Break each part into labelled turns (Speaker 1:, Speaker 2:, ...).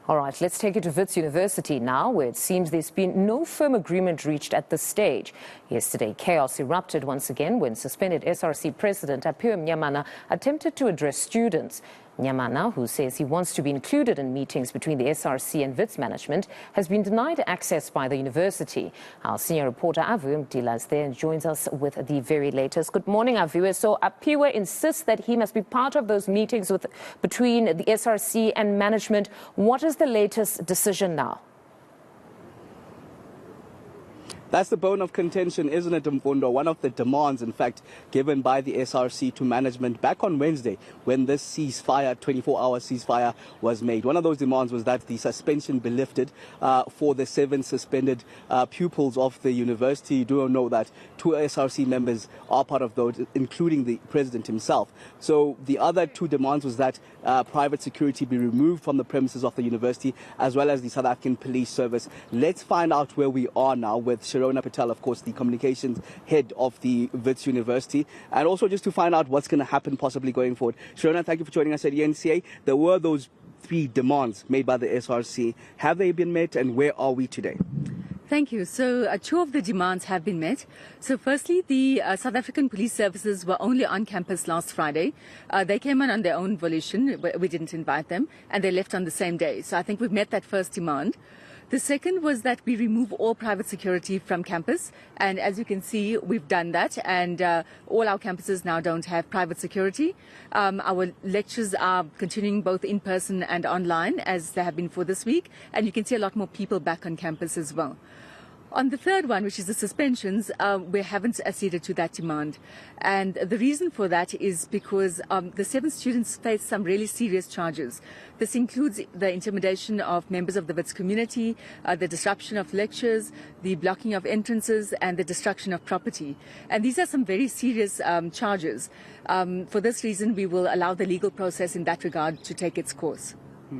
Speaker 1: All right, let's take it to Wits University now, where it seems there's been no firm agreement reached at this stage. Yesterday, chaos erupted once again when suspended SRC President Apiwe Mtila attempted to address students. Mtila, who says he wants to be included in meetings between the SRC and Wits management, has been denied access by the university. Our senior reporter Aviwe Mtila is there and joins us with the very latest. Good morning, Aviwe. So Apiwe insists that he must be part of those meetings between the SRC and management. What is the latest decision now?
Speaker 2: That's the bone of contention, isn't it, Mfundo? One of the demands, in fact, given by the SRC to management back on Wednesday when this ceasefire, 24-hour ceasefire, was made. One of those demands was that the suspension be lifted for the 7 suspended pupils of the university. You do know that 2 SRC members are part of those, including the president himself. So the other 2 demands was that private security be removed from the premises of the university, as well as the South African Police Service. Let's find out where we are now with Patel, of course, the communications head of the Wits University, and also just to find out what's going to happen possibly going forward. Sharona, thank you for joining us at eNCA. There were those 3 demands made by the SRC. Have they been met, and where are we today?
Speaker 3: Thank you. So 2 of the demands have been met. So firstly, the South African Police Services were only on campus last Friday. They came on their own volition. We didn't invite them, and they left on the same day. So I think we've met that first demand. The second was that we remove all private security from campus, and as you can see, we've done that, and all our campuses now don't have private security. Our lectures are continuing both in person and online, as they have been for this week, and you can see a lot more people back on campus as well. On the third one, which is the suspensions, we haven't acceded to that demand. And the reason for that is because the 7 students face some really serious charges. This includes the intimidation of members of the Wits community, the disruption of lectures, the blocking of entrances, and the destruction of property. And these are some very serious charges. For this reason, we will allow the legal process in that regard to take its course.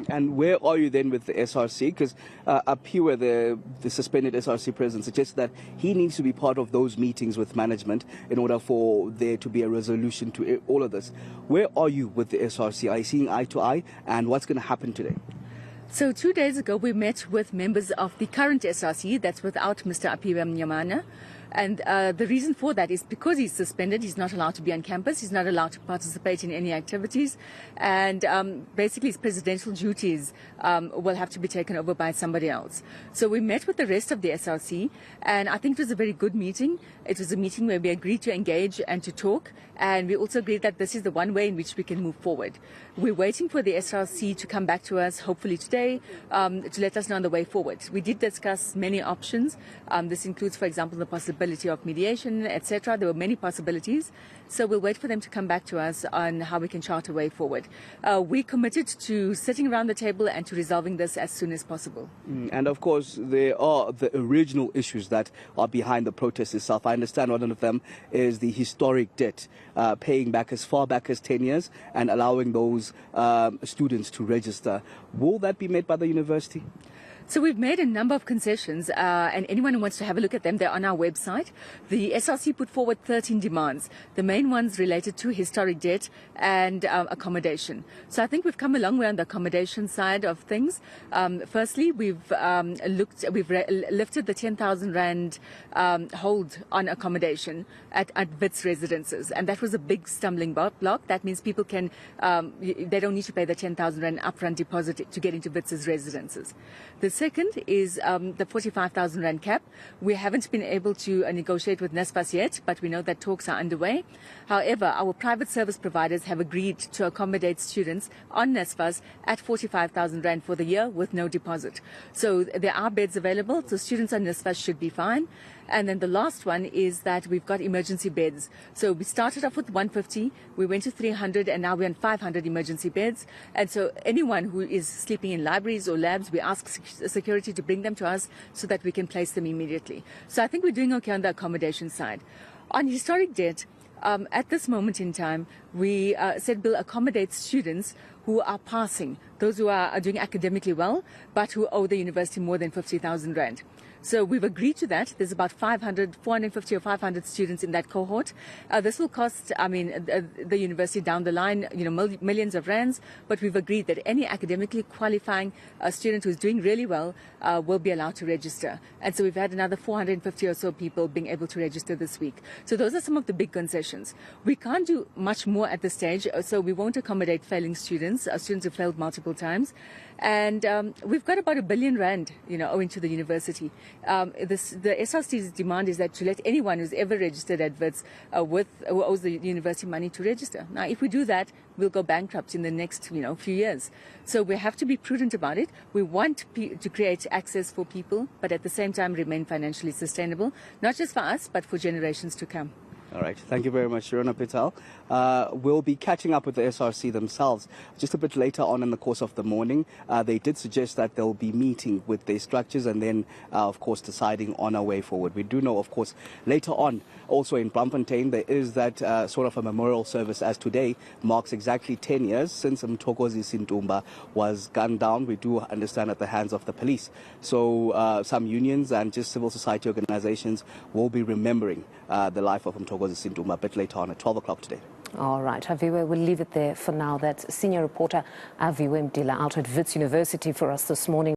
Speaker 2: And where are you then with the SRC? Because Apiwe, the suspended SRC president, suggests that he needs to be part of those meetings with management in order for there to be a resolution to all of this. Where are you with the SRC? Are you seeing eye to eye? And what's going to happen today?
Speaker 3: So 2 days ago, we met with members of the current SRC, that's without Mr. Apiwe Mtila. And the reason for that is because he's suspended, he's not allowed to be on campus, he's not allowed to participate in any activities, and basically his presidential duties will have to be taken over by somebody else. So we met with the rest of the SRC, and I think it was a very good meeting. It was a meeting where we agreed to engage and to talk, and we also agreed that this is the one way in which we can move forward. We're waiting for the SRC to come back to us, hopefully today, to let us know on the way forward. We did discuss many options. This includes, for example, the possibility of mediation, etc. There were many possibilities. So we'll wait for them to come back to us on how we can chart a way forward. We're committed to sitting around the table and to resolving this as soon as possible.
Speaker 2: And of course, there are the original issues that are behind the protest itself. I understand one of them is the historic debt, paying back as far back as 10 years and allowing those students to register. Will that be met by the university?
Speaker 3: So we've made a number of concessions, and anyone who wants to have a look at them, they're on our website. The SRC put forward 13 demands. The main ones related to historic debt and accommodation. So I think we've come a long way on the accommodation side of things. Firstly, we've lifted the 10,000 Rand hold on accommodation at Wits residences, and that was a big stumbling block. That means people can, they don't need to pay the 10,000 Rand upfront deposit to get into Wits' residences. The second is the 45,000 Rand cap. We haven't been able to negotiate with NSFAS yet, but we know that talks are underway. However, our private service providers have agreed to accommodate students on NSFAS at 45,000 Rand for the year with no deposit. So there are beds available, so students on NSFAS should be fine. And then the last one is that we've got emergency beds. So we started off with 150, we went to 300, and now we're on 500 emergency beds. And so anyone who is sleeping in libraries or labs, we ask security to bring them to us so that we can place them immediately. So I think we're doing okay on the accommodation side. On historic debt, at this moment in time, we said we'll accommodate students who are passing those who are doing academically well, but who owe the university more than 50,000 rand. So we've agreed to that. There's about 450 or 500 students in that cohort. This will cost, the university down the line, millions of rands. But we've agreed that any academically qualifying student who's doing really well will be allowed to register. And so we've had another 450 or so people being able to register this week. So those are some of the big concessions. We can't do much more at this stage, so we won't accommodate failing students, students who failed multiple times. And we've got about R1 billion, owing to the university. The SRC's demand is that to let anyone who's ever registered at Wits who owes the university money to register. Now, if we do that, we'll go bankrupt in the next, few years. So we have to be prudent about it. We want to create access for people, but at the same time remain financially sustainable, not just for us, but for generations to come.
Speaker 2: All right. Thank you very much, Shirona Patel. We'll be catching up with the SRC themselves just a bit later on in the course of the morning. They did suggest that they'll be meeting with their structures and then, of course, deciding on a way forward. We do know, of course, later on, also in Bloemfontein, there is that sort of a memorial service, as today marks exactly 10 years since Mthokozi Sintumba was gunned down. We do understand at the hands of the police. So some unions and just civil society organizations will be remembering the life of Mthokozi Sintumba a bit later on at 12 o'clock today.
Speaker 1: All right, Aviwe, we'll leave it there for now. That's Senior Reporter Aviwe Mtila out at Wits University for us this morning.